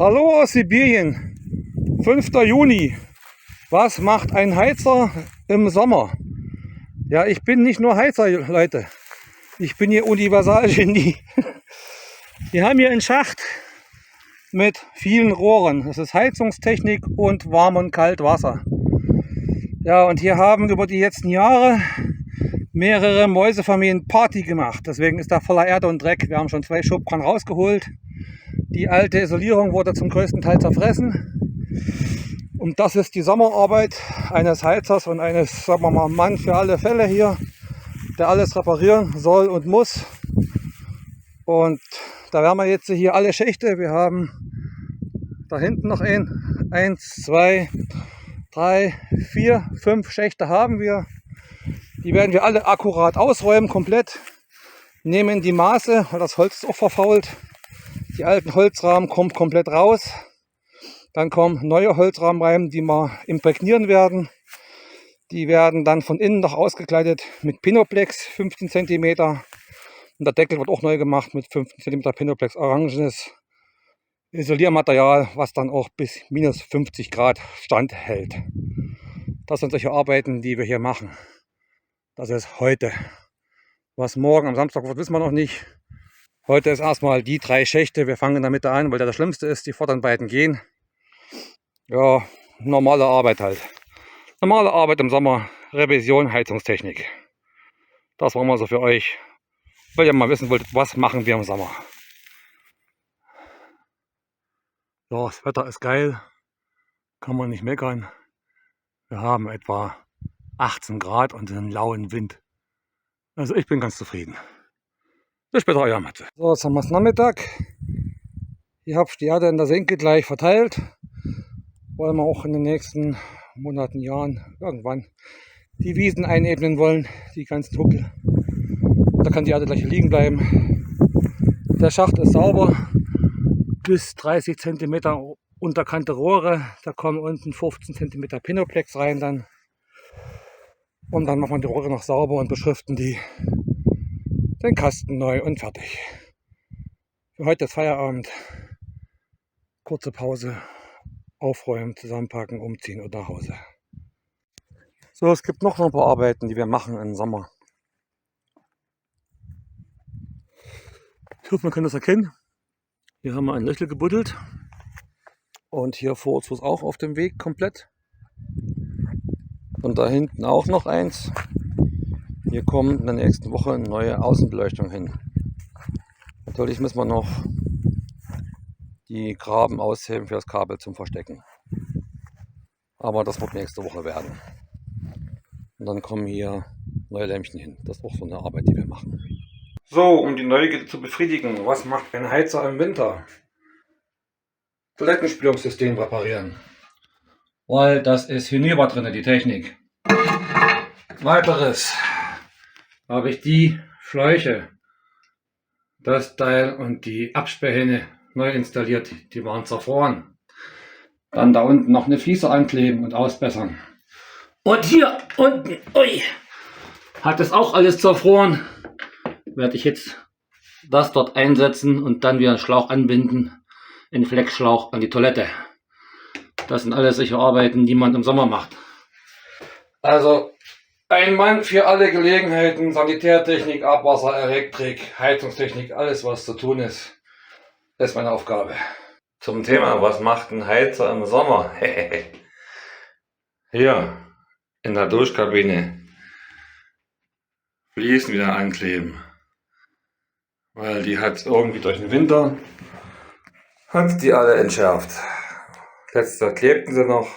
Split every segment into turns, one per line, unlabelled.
Hallo aus Sibirien, 5. Juni. Was macht ein Heizer im Sommer? Ja, ich bin nicht nur Heizer, Leute. Ich bin hier Universalgenie. Wir haben hier einen Schacht mit vielen Rohren. Das ist Heizungstechnik und Warm- und Kaltwasser. Ja, und hier haben über die letzten Jahre mehrere Mäusefamilien Party gemacht. Deswegen ist da voller Erde und Dreck. Wir haben schon 2 Schubkarren rausgeholt. Die alte Isolierung wurde zum größten Teil zerfressen. Und das ist die Sommerarbeit eines Heizers und eines, sagen wir mal, Mann für alle Fälle hier, der alles reparieren soll und muss. Und da werden wir jetzt hier alle Schächte. Wir haben da hinten noch 1, 2, 3, 4, 5 Schächte haben wir. Die werden wir alle akkurat ausräumen, komplett. Nehmen die Maße, weil das Holz ist auch verfault. Die alten Holzrahmen kommen komplett raus. Dann kommen neue Holzrahmen rein, die wir imprägnieren werden. Die werden dann von innen noch ausgekleidet mit Pinoplex, 15 cm. Und der Deckel wird auch neu gemacht mit 15 cm Pinoplex, orangenes Isoliermaterial, was dann auch bis minus 50 Grad standhält. Das sind solche Arbeiten, die wir hier machen. Das ist heute. Was morgen am Samstag wird, wissen wir noch nicht. Heute ist erstmal die 3 Schächte. Wir fangen damit an, weil der das Schlimmste ist. Die vorderen beiden gehen. Ja, normale Arbeit halt. Normale Arbeit im Sommer. Revision, Heizungstechnik. Das war mal so für euch. Weil ihr mal wissen wolltet, was machen wir im Sommer. Ja, das Wetter ist geil. Kann man nicht meckern. Wir haben etwa 18 Grad und einen lauen Wind. Also ich bin ganz zufrieden. Bis später, euer Matze. So, jetzt haben wir es Nachmittag. Ihr habt die Erde in der Senke gleich verteilt, weil wir auch in den nächsten Monaten, Jahren irgendwann die Wiesen einebnen wollen, die ganzen Huckel. Da kann die Erde gleich liegen bleiben. Der Schacht ist sauber, bis 30 cm unterkante Rohre. Da kommen unten 15 cm Pinoplex rein dann. Und dann machen wir die Rohre noch sauber und beschriften den Kasten neu und fertig. Für heute ist Feierabend. Kurze Pause, aufräumen, zusammenpacken, umziehen und nach Hause. So, es gibt noch ein paar Arbeiten, die wir machen im Sommer. Ich hoffe, man kann das erkennen. Hier haben wir ein Löchel gebuddelt. Und hier vor uns ist auch auf dem Weg komplett. Und da hinten auch noch eins. Hier kommt in der nächsten Woche eine neue Außenbeleuchtung hin. Natürlich müssen wir noch die Graben ausheben für das Kabel zum Verstecken. Aber das wird nächste Woche werden. Und dann kommen hier neue Lämpchen hin. Das ist auch so eine Arbeit, die wir machen. So, um die Neugierde zu befriedigen, was macht ein Heizer im Winter? Toilettenspülungssystem reparieren. Weil das ist hinüber drin, die Technik. Weiteres habe ich die Schläuche, das Teil und die Absperrhähne neu installiert. Die waren zerfroren. Dann da unten noch eine Fliese ankleben und ausbessern. Und hier unten, ui, hat es auch alles zerfroren. Werde ich jetzt das dort einsetzen und dann wieder einen Schlauch anbinden. Einen Fleckschlauch an die Toilette. Das sind alles solche Arbeiten, die man im Sommer macht. Also ein Mann für alle Gelegenheiten, Sanitärtechnik, Abwasser, Elektrik, Heizungstechnik, alles was zu tun ist, ist meine Aufgabe. Zum Thema, was macht ein Heizer im Sommer? Hier in der Duschkabine Fliesen wieder ankleben. Weil die hat irgendwie durch den Winter hat die alle entschärft. Letztes Jahr klebten sie noch.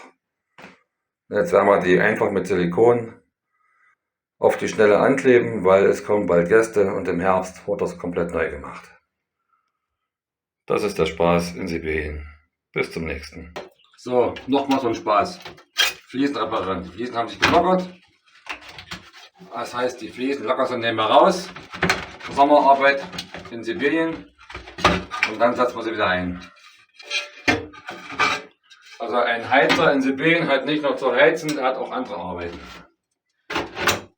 Jetzt werden wir die einfach mit Silikon auf die Schnelle ankleben, weil es kommen bald Gäste und im Herbst wird das komplett neu gemacht. Das ist der Spaß in Sibirien. Bis zum nächsten. So, nochmal so ein Spaß. Fliesen reparieren. Die Fliesen haben sich gelockert. Das heißt, die Fliesen locker sind, nehmen wir raus. Sommerarbeit in Sibirien. Und dann setzen wir sie wieder ein. Also ein Heizer in Sibirien hat nicht nur zu heizen, er hat auch andere Arbeiten.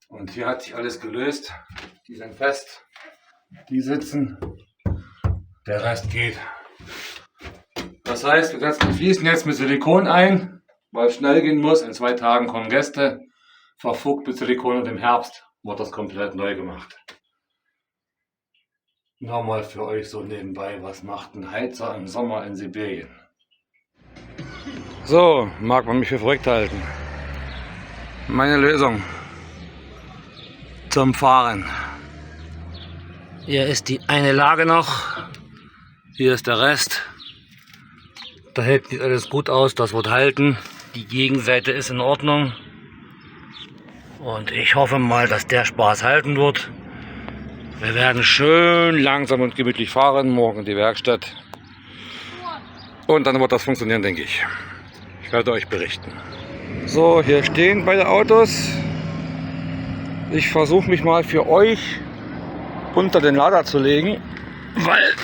Und hier hat sich alles gelöst. Die sind fest. Die sitzen. Der Rest geht. Das heißt, wir setzen die Fliesen jetzt mit Silikon ein, weil es schnell gehen muss. In 2 Tagen kommen Gäste. Verfugt mit Silikon und im Herbst wird das komplett neu gemacht. Nochmal für euch so nebenbei, was macht ein Heizer im Sommer in Sibirien? So, mag man mich für verrückt halten. Meine Lösung zum Fahren. Hier ist die eine Lage noch. Hier ist der Rest. Da hält nicht alles gut aus, das wird halten. Die Gegenseite ist in Ordnung. Und ich hoffe mal, dass der Spaß halten wird. Wir werden schön langsam und gemütlich fahren, morgen in die Werkstatt. Und dann wird das funktionieren, denke ich. Ich werde euch berichten. So, hier stehen beide Autos. Ich versuche mich mal für euch unter den Lader zu legen, weil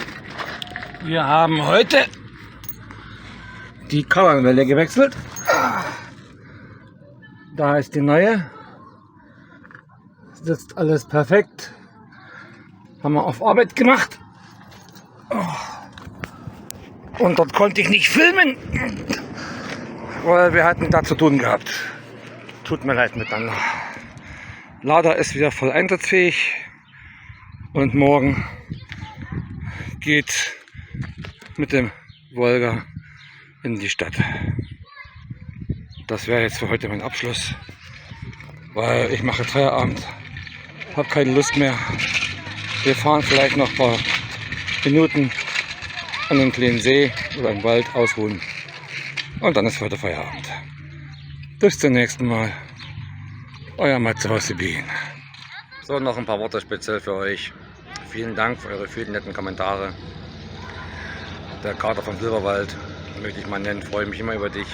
wir haben heute die Kardanwelle gewechselt. Da ist die neue. Sitzt alles perfekt. Haben wir auf Arbeit gemacht. Und dort konnte ich nicht filmen, weil wir hatten da zu tun gehabt. Tut mir leid miteinander. Lader ist wieder voll einsatzfähig. Und morgen geht mit dem Volga in die Stadt. Das wäre jetzt für heute mein Abschluss, weil ich mache Feierabend, habe keine Lust mehr. Wir fahren vielleicht noch ein paar Minuten an den kleinen See oder im Wald ausruhen und dann ist heute Feierabend. Bis zum nächsten Mal, euer Matze aus Sibirien. So, noch ein paar Worte speziell für euch. Vielen Dank für eure vielen netten Kommentare. Der Kater vom Silberwald, möchte ich mal nennen, freue mich immer über dich.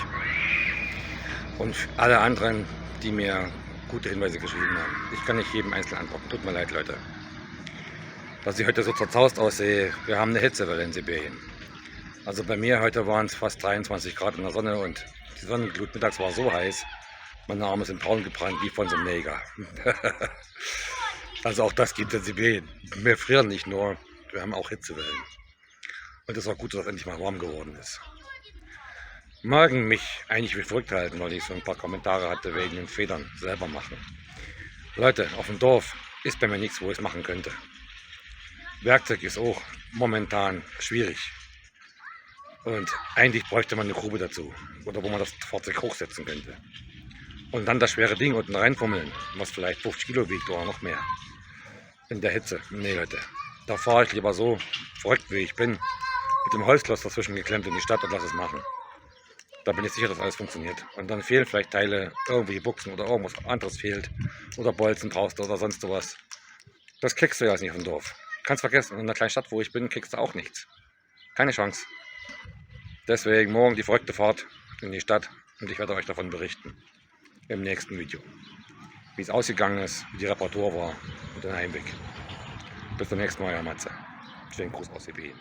Und alle anderen, die mir gute Hinweise geschrieben haben. Ich kann nicht jedem einzeln antworten, tut mir leid, Leute. Dass ich heute so zerzaust aussehe, wir haben eine Hitzewelle in Sibirien. Also bei mir heute waren es fast 23 Grad in der Sonne und die Sonnenglut mittags war so heiß, meine Arme sind braun gebrannt wie von so einem Neger. Also auch das gibt es in Sibirien. Wir frieren nicht nur, wir haben auch Hitzewellen. Und es war gut, dass es endlich mal warm geworden ist. Morgen mich eigentlich wie verrückt halten, weil ich so ein paar Kommentare hatte wegen den Federn selber machen. Leute, auf dem Dorf ist bei mir nichts, wo ich es machen könnte. Werkzeug ist auch momentan schwierig. Und eigentlich bräuchte man eine Grube dazu. Oder wo man das Fahrzeug hochsetzen könnte. Und dann das schwere Ding unten reinfummeln, was vielleicht 50 Kilo wiegt oder noch mehr. In der Hitze. Nee, Leute. Da fahre ich lieber so verrückt wie ich bin. Mit dem Holzklotz dazwischen geklemmt in die Stadt und lasse es machen. Da bin ich sicher, dass alles funktioniert. Und dann fehlen vielleicht Teile, irgendwelche Buchsen oder irgendwas anderes fehlt. Oder Bolzen brauchst du oder sonst sowas. Das kriegst du ja nicht auf dem Dorf. Kannst vergessen, in einer kleinen Stadt, wo ich bin, kriegst du auch nichts. Keine Chance. Deswegen morgen die verrückte Fahrt in die Stadt und ich werde euch davon berichten. Im nächsten Video. Wie es ausgegangen ist, wie die Reparatur war und den Heimweg. Bis zum nächsten Mal, euer Matze. Schönen Gruß aus Sibirien.